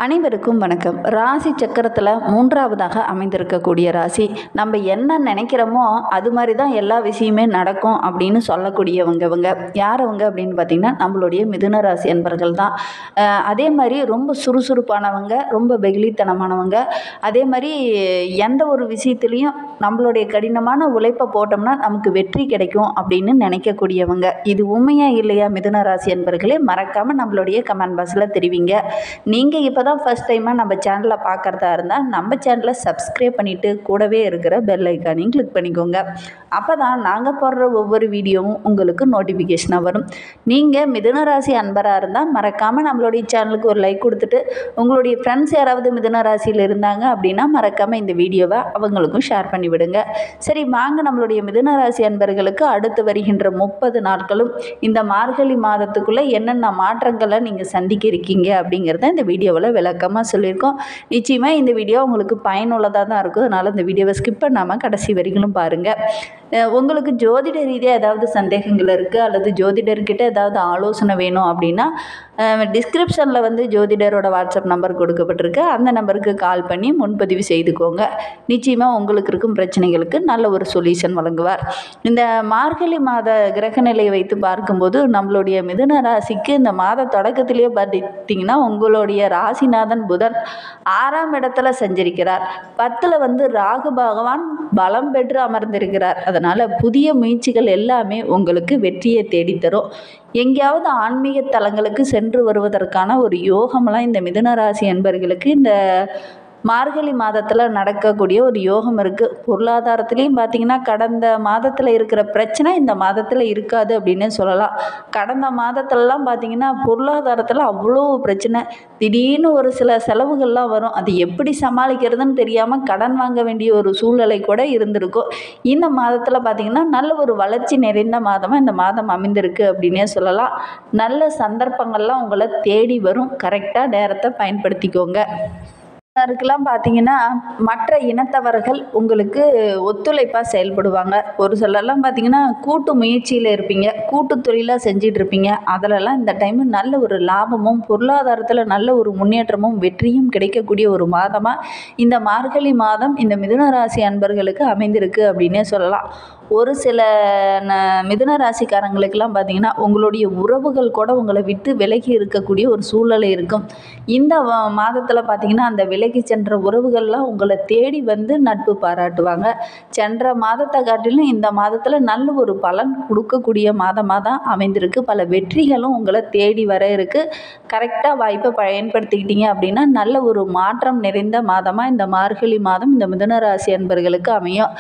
அனைவருக்கும் வணக்கம். ராசி சக்கரத்தில் மூன்றாவதாக அமைந்திருக்கக்கூடிய ராசி. நம்ம என்ன நினைக்கிறோமோ அது மாதிரி தான் எல்லா விஷயமே நடக்கும் அப்படின்னு சொல்லக்கூடியவங்க யார் அவங்க அப்படின்னு பார்த்திங்கன்னா நம்மளுடைய மிதுன ராசி அன்பர்கள் தான். அதே மாதிரி ரொம்ப சுறுசுறுப்பானவங்க, ரொம்ப வெகுளித்தனமானவங்க. அதே மாதிரி எந்த ஒரு விஷயத்துலேயும் நம்மளுடைய கடினமான உழைப்பை போட்டோம்னா நமக்கு வெற்றி கிடைக்கும் அப்படின்னு நினைக்கக்கூடியவங்க. இது உண்மையாக இல்லையா மிதுன ராசி அன்பர்களே? மறக்காமல் நம்மளுடைய கமெண்ட் பாக்ஸில் தெரிவிங்க. நீங்கள் இப்போ தான் ஃபஸ்ட் டைமாக நம்ம சேனலை பார்க்குறதா இருந்தால் நம்ம சேனலை சப்ஸ்கிரைப் பண்ணிவிட்டு கூடவே இருக்கிற பெல் ஐக்கானையும் கிளிக் பண்ணிக்கோங்க. அப்போ தான் நாங்கள் போடுற ஒவ்வொரு வீடியோவும் உங்களுக்கு நோட்டிஃபிகேஷனாக வரும். நீங்கள் மிதுன ராசி அன்பராக இருந்தால் மறக்காமல் நம்மளுடைய சேனலுக்கு ஒரு லைக் கொடுத்துட்டு உங்களுடைய ஃப்ரெண்ட்ஸ் யாராவது மிதுன ராசியில் இருந்தாங்க அப்படின்னா மறக்காமல் இந்த வீடியோவை அவங்களுக்கும் ஷேர் பண்ணிவிடுங்க. சரி, வாங்க நம்மளுடைய மிதுன ராசி அன்பர்களுக்கு அடுத்து வருகின்ற 30 நாட்களும் இந்த மார்கழி மாதத்துக்குள்ளே என்னென்ன மாற்றங்களை நீங்கள் சந்திக்க இருக்கீங்க அப்படிங்கிறத இந்த வீடியோவில் விளக்கமாக சொல்லியிருக்கோம். நிச்சயமாக இந்த வீடியோ உங்களுக்கு பயனுள்ளதாக தான் இருக்கும். அதனால் இந்த வீடியோவை ஸ்கிப் பண்ணாமல் கடைசி வரைக்கும் பாருங்கள். உங்களுக்கு ஜோதிட ரீதியாக ஏதாவது சந்தேகங்கள் இருக்குது அல்லது ஜோதிடர்கிட்ட ஏதாவது ஆலோசனை வேணும் அப்படின்னா டிஸ்கிரிப்ஷனில் ஜோதிடரோட வாட்ஸ்அப் நம்பர் கொடுக்கப்பட்டிருக்கு. அந்த நம்பருக்கு கால் பண்ணி முன்பதிவு செய்துக்கோங்க. நிச்சயமாக உங்களுக்கு இருக்கும் பிரச்சனைகளுக்கு நல்ல ஒரு சொல்யூஷன் வழங்குவார். இந்த மார்கழி மாத கிரகநிலையை வைத்து பார்க்கும்போது நம்மளுடைய மிதுன ராசிக்கு இந்த மாத தொடக்கத்திலேயே பார்த்திங்கன்னா உங்களுடைய ராசிநாதன் புதன் 6ஆம் இடத்துல சஞ்சரிக்கிறார். 10ல் ராகு பகவான் பலம் பெற்று அமர்ந்திருக்கிறார். அதனால் புதிய முயற்சிகள் எல்லாமே உங்களுக்கு வெற்றியை தேடித்தரும். எங்கேயாவது ஆன்மீக தலங்களுக்கு சென்று வருவதற்கான ஒரு யோகமெல்லாம் இந்த மிதுன ராசி அன்பர்களுக்கு இந்த மார்கழி மாதத்தில் நடக்கக்கூடிய ஒரு யோகம் இருக்குது. பொருளாதாரத்துலேயும் பார்த்திங்கன்னா கடந்த மாதத்தில் இருக்கிற பிரச்சனை இந்த மாதத்தில் இருக்காது அப்படின்னு சொல்லலாம். கடந்த மாதத்துலலாம் பார்த்திங்கன்னா பொருளாதாரத்தில் அவ்வளோ பிரச்சனை, திடீர்னு ஒரு சில செலவுகள்லாம் வரும். அது எப்படி சமாளிக்கிறதுன்னு தெரியாமல் கடன் வாங்க வேண்டிய ஒரு சூழ்நிலை கூட இருந்திருக்கும். இந்த மாதத்தில் பார்த்திங்கன்னா நல்ல ஒரு வளர்ச்சி நிறைந்த மாதமாக இந்த மாதம் அமைந்திருக்கு அப்படின்னே சொல்லலாம். நல்ல சந்தர்ப்பங்கள்லாம் உங்களை தேடி வரும். கரெக்டாக நேரத்தை பயன்படுத்திக்கோங்க. அதுக்கெல்லாம் பார்த்தீங்கன்னா மற்ற இனத்தவர்கள் உங்களுக்கு ஒத்துழைப்பாக செயல்படுவாங்க. ஒரு சிலர்லாம் பார்த்தீங்கன்னா கூட்டு முயற்சியில் இருப்பீங்க, கூட்டு தொழிலாக செஞ்சிட்டு இருப்பீங்க. அதிலெல்லாம் இந்த டைமு நல்ல ஒரு லாபமும் பொருளாதாரத்தில் நல்ல ஒரு முன்னேற்றமும் வெற்றியும் கிடைக்கக்கூடிய ஒரு மாதமாக இந்த மார்கழி மாதம் இந்த மிதுன ராசி அன்பர்களுக்கு அமைந்திருக்கு அப்படின்னே சொல்லலாம். ஒரு சில மிதுன ராசிக்காரங்களுக்கெல்லாம் பார்த்தீங்கன்னா உங்களுடைய உறவுகள் கூட உங்களை விட்டு விலகி இருக்கக்கூடிய ஒரு சூழ்நிலை இருக்கும். இந்த மாதத்தில் பார்த்தீங்கன்னா அந்த விலகி சென்ற உறவுகள்லாம் உங்களை தேடி நட்பு பாராட்டுவாங்க. சென்ற மாதத்தை காட்டிலும் இந்த மாதத்தில் நல்ல ஒரு பலன் கொடுக்கக்கூடிய மாதமாக தான் அமைந்திருக்கு. பல வெற்றிகளும் உங்களை தேடி வர இருக்குது. கரெக்டாக வாய்ப்பை பயன்படுத்திக்கிட்டீங்க அப்படின்னா நல்ல ஒரு மாற்றம் நிறைந்த மாதமாக இந்த மார்கழி மாதம் இந்த மிதுன ராசி அன்பர்களுக்கு அமையும்.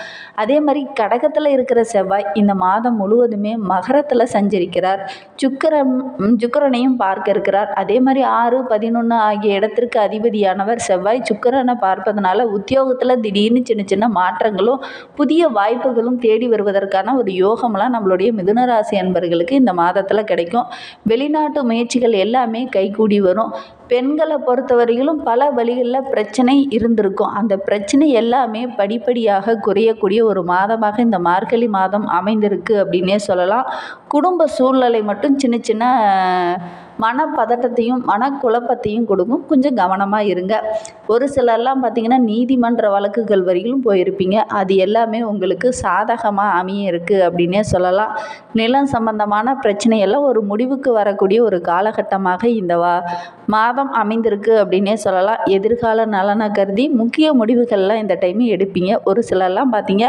அதே மாதிரி கடகத்தில் இருக்கிற செவ்வாய் இந்த மாதம் முழுவதுமே மகரத்தில் சஞ்சரிக்கிறார். சுக்கிரனையும் பார்க்க இருக்கிறார். அதே மாதிரி 6, 11 ஆகிய இடத்திற்கு அதிபதியானவர் செவ்வாய் சுக்கிரனை பார்ப்பதனால உத்தியோகத்தில் திடீர்னு சின்ன சின்ன மாற்றங்களும் புதிய வாய்ப்புகளும் தேடி வருவதற்கான ஒரு யோகம்லாம் நம்மளுடைய மிதுன ராசி அன்பர்களுக்கு இந்த மாதத்தில் கிடைக்கும். வெளிநாட்டு முயற்சிகள் எல்லாமே கைகூடி வரும். பெண்களை பொறுத்தவரையிலும் பல வழிகளில் பிரச்சனை இருந்திருக்கும். அந்த பிரச்சனை எல்லாமே படிப்படியாக குறையக்கூடிய ஒரு மாதமாக இந்த மார்கழி மாதம் அமைந்திருக்கு அப்படின்னே சொல்லலாம். குடும்ப சூழ்நிலை மட்டும் சின்ன சின்ன மனப்பதட்டத்தையும் மனக்குழப்பத்தையும் கொடுக்கும். கொஞ்சம் கவனமாக இருங்க. ஒரு சிலர்லாம் பார்த்திங்கன்னா நீதிமன்ற வழக்குகள் வரையிலும் போயிருப்பீங்க. அது எல்லாமே உங்களுக்கு சாதகமாக அமைய இருக்குது அப்படின்னே சொல்லலாம். நிலம் சம்பந்தமான பிரச்சனையெல்லாம் ஒரு முடிவுக்கு வரக்கூடிய ஒரு காலகட்டமாக இந்த மாதம் அமைந்திருக்கு அப்படின்னே சொல்லலாம். எதிர்கால நலனை கருதி முக்கிய முடிவுகள்லாம் இந்த டைம் எடுப்பீங்க. ஒரு சிலர்லாம் பார்த்தீங்க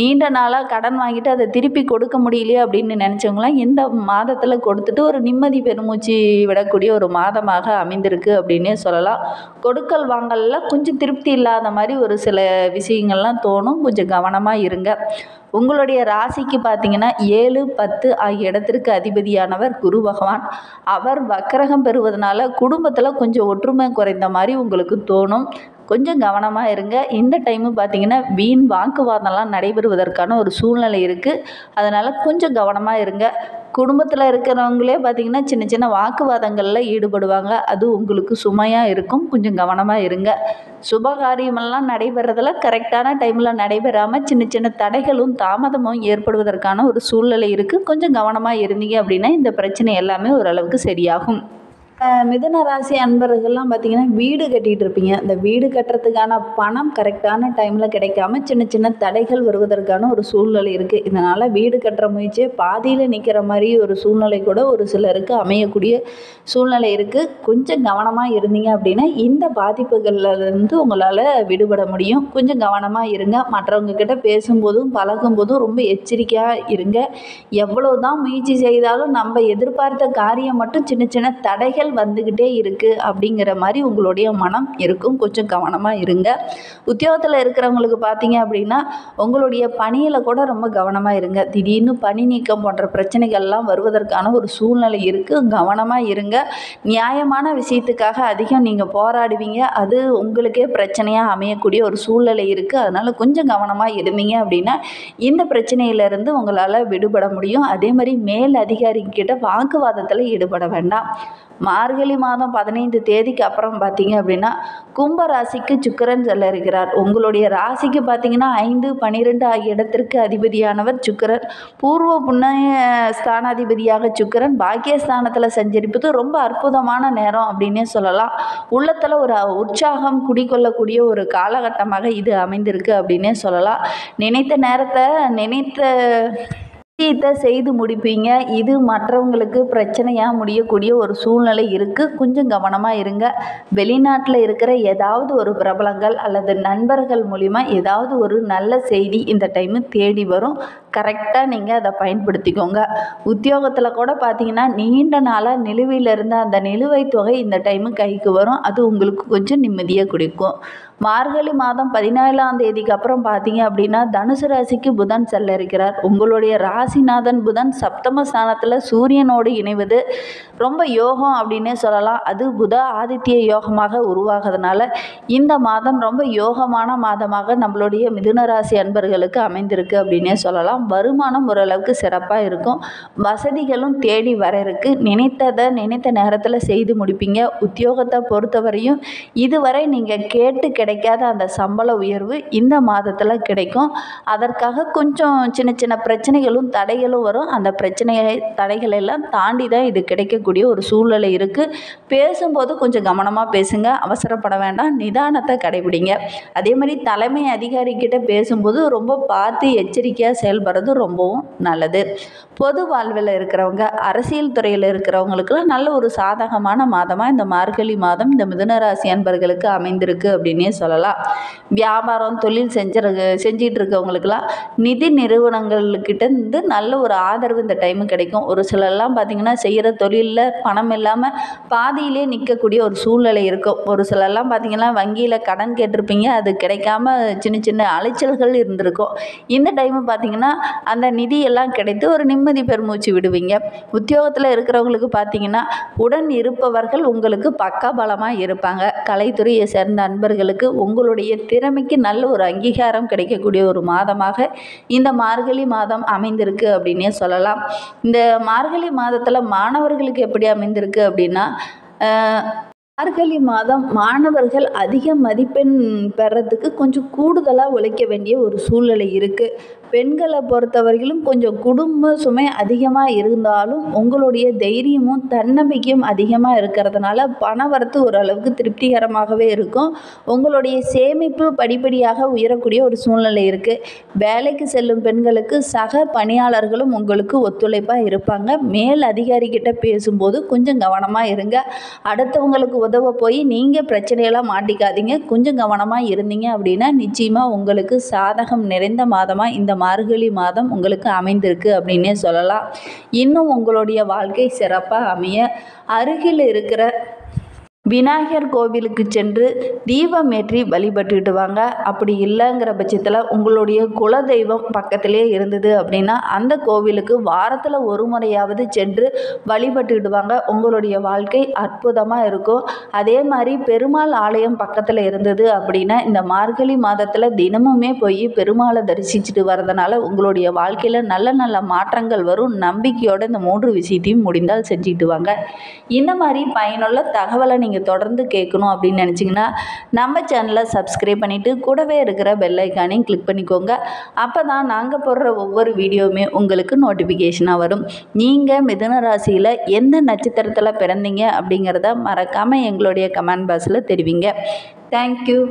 நீண்ட நாளாக கடன் வாங்கிட்டு அதை திருப்பி கொடுக்க முடியலையே அப்படின்னு நினச்சவங்களாம் இந்த மாதத்தில் கொடுத்துட்டு ஒரு நிம்மதி பெருமூச்சு விடக்கூடிய ஒரு மாதமாக அமைந்திருக்கு அப்படின்னே சொல்லலாம். கொடுக்கல் வாங்கல்ல கொஞ்சம் திருப்தி இல்லாத மாதிரி ஒரு சில விஷயங்கள்லாம் தோணும். கொஞ்சம் கவனமாக இருங்க. உங்களுடைய ராசிக்கு பார்த்தீங்கன்னா 7, 10 ஆகிய இடத்திற்கு அதிபதியானவர் குரு பகவான். அவர் வக்கிரகம் பெறுவதனால குடும்பத்தில் கொஞ்சம் ஒற்றுமை குறைந்த மாதிரி உங்களுக்கு தோணும். கொஞ்சம் கவனமாக இருங்க. இந்த டைமு பார்த்திங்கன்னா வீண் வாக்குவாதம்லாம் நடைபெறுவதற்கான ஒரு சூழ்நிலை இருக்குது. அதனால் கொஞ்சம் கவனமாக இருங்க. குடும்பத்தில் இருக்கிறவங்களே பார்த்திங்கன்னா சின்ன சின்ன வாக்குவாதங்களில் ஈடுபடுவாங்க. அது உங்களுக்கு சுமையாக இருக்கும். கொஞ்சம் கவனமாக இருங்க. சுபகாரியமெல்லாம் நடைபெறதில் கரெக்டான டைமில் நடைபெறாமல் சின்ன சின்ன தடைகளும் தாமதமும் ஏற்படுவதற்கான ஒரு சூழ்நிலை இருக்குது. கொஞ்சம் கவனமாக இருந்தீங்க அப்படின்னா இந்த பிரச்சனை எல்லாமே ஓரளவுக்கு சரியாகும். மிதுன ராசி அன்பர்கள்லாம் பார்த்தீங்கன்னா வீடு கட்டிகிட்டு இருப்பீங்க. அந்த வீடு கட்டுறதுக்கான பணம் கரெக்டான டைமில் கிடைக்காம சின்ன சின்ன தடைகள் வருவதற்கான ஒரு சூழ்நிலை இருக்குது. இதனால் வீடு கட்டுற முயற்சியே பாதியில் நிற்கிற மாதிரி ஒரு சூழ்நிலை கூட ஒரு சிலருக்கு அமையக்கூடிய சூழ்நிலை இருக்குது. கொஞ்சம் கவனமாக இருந்தீங்க அப்படின்னா இந்த பாதிப்புகள்லேருந்து உங்களால் விடுபட முடியும். கொஞ்சம் கவனமாக இருங்க. மற்றவங்க கிட்ட பேசும்போதும் பழகும்போதும் ரொம்ப எச்சரிக்கையாக இருங்க. எவ்வளோ தான் முயற்சி செய்தாலும் நம்ம எதிர்பார்த்த காரியம் மட்டும் சின்ன சின்ன தடைகள் வந்துக்கிட்டே இருக்குது அப்படிங்கிற மாதிரி உங்களுடைய மனம் இருக்கும். கொஞ்சம் கவனமாக இருங்க. உத்தியோகத்தில் இருக்கிறவங்களுக்கு பார்த்தீங்க அப்படின்னா உங்களுடைய பணியில் கூட ரொம்ப கவனமாக இருங்க. திடீர்னு பணி நீக்கம் போன்ற பிரச்சனைகள்லாம் வருவதற்கான ஒரு சூழ்நிலை இருக்குது. கவனமாக இருங்க. நியாயமான விஷயத்துக்காக அதிகம் நீங்கள் போராடுவீங்க. அது உங்களுக்கே பிரச்சனையாக அமையக்கூடிய ஒரு சூழ்நிலை இருக்குது. அதனால் கொஞ்சம் கவனமாக இருந்தீங்க அப்படின்னா இந்த பிரச்சனையிலேருந்து உங்களால் விடுபட முடியும். அதே மாதிரி மேல் அதிகாரிகிட்ட வாக்குவாதத்தில் ஈடுபட வேண்டாம். மார்கழி மாதம் 15 தேதிக்கு அப்புறம் பார்த்தீங்க அப்படின்னா கும்ப ராசிக்கு சுக்கிரன் செல்ல இருக்கிறார். உங்களுடைய ராசிக்கு பார்த்தீங்கன்னா 5, 12 ஆகிய இடத்திற்கு அதிபதியானவர் சுக்கிரன். பூர்வ புண்ணிய ஸ்தானாதிபதியாக சுக்கிரன் பாக்கியஸ்தானத்தில் சஞ்சரிப்பது ரொம்ப அற்புதமான நேரம் அப்படின்னே சொல்லலாம். உள்ளத்தில் ஒரு உற்சாகம் குடிக்கொள்ளக்கூடிய ஒரு காலகட்டமாக இது அமைந்திருக்கு அப்படின்னே சொல்லலாம். நினைத்த நேரத்தை நினைத்த விஷயத்தை செய்து முடிப்பீங்க. இது மற்றவங்களுக்கு பிரச்சனையாக முடியக்கூடிய ஒரு சூழ்நிலை இருக்குது. கொஞ்சம் கவனமாக இருங்க. வெளிநாட்டில் இருக்கிற ஏதாவது ஒரு பிரபலங்கள் அல்லது நண்பர்கள் மூலிமா ஏதாவது ஒரு நல்ல செய்தி இந்த டைமு தேடி வரும். கரெக்டாக நீங்கள் அதை பயன்படுத்திக்கோங்க. உத்தியோகத்தில் கூட பார்த்தீங்கன்னா நீண்ட நாளாக நிலுவையில் இருந்த அந்த நிலுவைத் தொகை இந்த டைமு கைக்கு வரும். அது உங்களுக்கு கொஞ்சம் நிம்மதியாக கொடுக்கும். மார்கழி மாதம் 17ஆம் தேதிக்கு அப்புறம் பார்த்தீங்க அப்படின்னா தனுசு ராசிக்கு புதன் செல்ல இருக்கிறார். உங்களுடைய ராசிநாதன் புதன் சப்தம ஸ்தானத்தில் சூரியனோடு இணைவது ரொம்ப யோகம் அப்படின்னே சொல்லலாம். அது புத ஆதித்ய யோகமாக உருவாகிறதுனால இந்த மாதம் ரொம்ப யோகமான மாதமாக நம்மளுடைய மிதுன ராசி அன்பர்களுக்கு அமைந்திருக்கு அப்படின்னே சொல்லலாம். வருமானம் ஓரளவுக்கு சிறப்பாக இருக்கும். வசதிகளும் தேடி வர இருக்கு. நினைத்ததை நினைத்த நேரத்தில் செய்து முடிப்பீங்க. உத்தியோகத்தை பொறுத்தவரையும் இதுவரை நீங்கள் கேட்டு கிடைக்காத அந்த சம்பள உயர்வு இந்த மாதத்தில் கிடைக்கும். அதற்காக கொஞ்சம் சின்ன சின்ன பிரச்சனைகளும் தடைகளும் வரும். அந்த தடைகள் எல்லாம் தாண்டி தான் இது கிடைக்கக்கூடிய ஒரு சூழ்நிலை இருக்குது. பேசும்போது கொஞ்சம் கவனமாக பேசுங்க. அவசரப்பட வேண்டாம். நிதானத்தை கடைபிடிங்க. அதே மாதிரி தலைமை அதிகாரிக்கிட்ட பேசும்போது ரொம்ப பார்த்து எச்சரிக்கையாக செயல்படுறது ரொம்பவும் நல்லது. பொது வாழ்வில் இருக்கிறவங்க அரசியல் துறையில் இருக்கிறவங்களுக்குலாம் நல்ல ஒரு சாதகமான மாதமாக இந்த மார்கழி மாதம் இந்த மிதுன ராசி அன்பர்களுக்கு அமைந்திருக்கு அப்படின்னே சொல்லலாம். வியாபாரம் தொழில் செஞ்சிட்டு இருக்கவங்களுக்கெல்லாம் நிதி நிறுவனங்கள்கிட்ட இருந்து நல்ல ஒரு ஆதரவு இந்த டைமு கிடைக்கும். ஒரு சிலர்லாம் பார்த்திங்கன்னா செய்கிற தொழிலில் பணம் இல்லாமல் பாதியிலே நிற்கக்கூடிய ஒரு சூழ்நிலை இருக்கும். ஒரு சிலர்லாம் பார்த்திங்கன்னா வங்கியில் கடன் கேட்டிருப்பீங்க. அது கிடைக்காம சின்ன சின்ன அலைச்சல்கள் இருந்திருக்கும். இந்த டைமு பார்த்திங்கன்னா அந்த நிதியெல்லாம் கிடைத்து ஒரு நிம்மதி பெருமூச்சு விடுவீங்க. உத்தியோகத்தில் இருக்கிறவங்களுக்கு பார்த்திங்கன்னா உடன் இருப்பவர்கள் உங்களுக்கு பக்கபலமாக இருப்பாங்க. கலைத்துறையை சேர்ந்த அன்பர்களுக்கு உங்களுடைய திறமைக்கு நல்ல ஒரு அங்கீகாரம் கிடைக்கக்கூடிய ஒரு மாதமாக இந்த மார்கழி மாதம் அமைந்திருக்கு அப்படின்னே சொல்லலாம். இந்த மார்கழி மாதத்தில் மாணவர்களுக்கு எப்படி அமைந்திருக்கு அப்படின்னா மார்கழி மாதம் மாணவர்கள் அதிக மதிப்பெண் பெறத்துக்கு கொஞ்சம் கூடுதலாக உழைக்க வேண்டிய ஒரு சூழ்நிலை இருக்குது. பெண்களை பொறுத்தவரையிலும் கொஞ்சம் குடும்ப சுமை அதிகமாக இருந்தாலும் உங்களுடைய தைரியமும் தன்னம்பிக்கையும் அதிகமாக இருக்கிறதுனால பணவரத்து ஓரளவுக்கு திருப்திகரமாகவே இருக்கும். உங்களுடைய சேமிப்பு படிப்படியாக உயரக்கூடிய ஒரு சூழ்நிலை இருக்குது. வேலைக்கு செல்லும் பெண்களுக்கு சக பணியாளர்களும் உங்களுக்கு ஒத்துழைப்பாக இருப்பாங்க. மேல் அதிகாரிகிட்ட பேசும்போது கொஞ்சம் கவனமாக இருங்க. அடுத்தவங்களுக்கு உதவ போய் நீங்கள் பிரச்சனையெல்லாம் மாட்டிக்காதீங்க. கொஞ்சம் கவனமாக இருந்தீங்க அப்படின்னா நிச்சயமாக உங்களுக்கு சாதகம் நிறைந்த மாதமாக இந்த மார்கழி மாதம் உங்களுக்கு அமைந்திருக்கு அப்படின்னே சொல்லலாம். இன்னும் உங்களுடைய வாழ்க்கை சிறப்பாக அமைய அருகில் இருக்கிற விநாயகர் கோவிலுக்கு சென்று தீபம் ஏற்றி வழிபட்டுக்கிட்டு வாங்க. அப்படி இல்லைங்கிற பட்சத்தில் உங்களுடைய குலதெய்வம் பக்கத்திலே இருந்தது அப்படின்னா அந்த கோவிலுக்கு வாரத்தில் ஒரு முறையாவது சென்று வழிபட்டுக்கிட்டு வாங்க. உங்களுடைய வாழ்க்கை அற்புதமாக இருக்கும். அதே மாதிரி பெருமாள் ஆலயம் பக்கத்தில் இருந்தது அப்படின்னா இந்த மார்கழி மாதத்தில் தினமுமே போய் பெருமாளை தரிசிச்சுட்டு வரதுனால உங்களுடைய வாழ்க்கையில் நல்ல நல்ல மாற்றங்கள் வரும். நம்பிக்கையோடு இந்த 3 விஷயத்தையும் முடிந்தால் செஞ்சுக்கிட்டு வாங்க. இந்த மாதிரி பயனுள்ள தகவலை நீங்கள் நீங்கள் தொடர்ந்து கேட்கணும் அப்படின்னு நினச்சிங்கன்னா நம்ம சேனலை சப்ஸ்கிரைப் பண்ணிவிட்டு கூடவே இருக்கிற பெல் ஐக்கானையும் கிளிக் பண்ணிக்கோங்க. அப்போ தான் நாங்கள் போடுற ஒவ்வொரு வீடியோவுமே உங்களுக்கு நோட்டிஃபிகேஷனாக வரும். நீங்கள் மிதுன ராசியில் எந்த நட்சத்திரத்தில் பிறந்தீங்க அப்படிங்கிறத மறக்காமல் எங்களுடைய கமெண்ட் பாக்ஸில் தெரிவிங்க. தேங்க்யூ.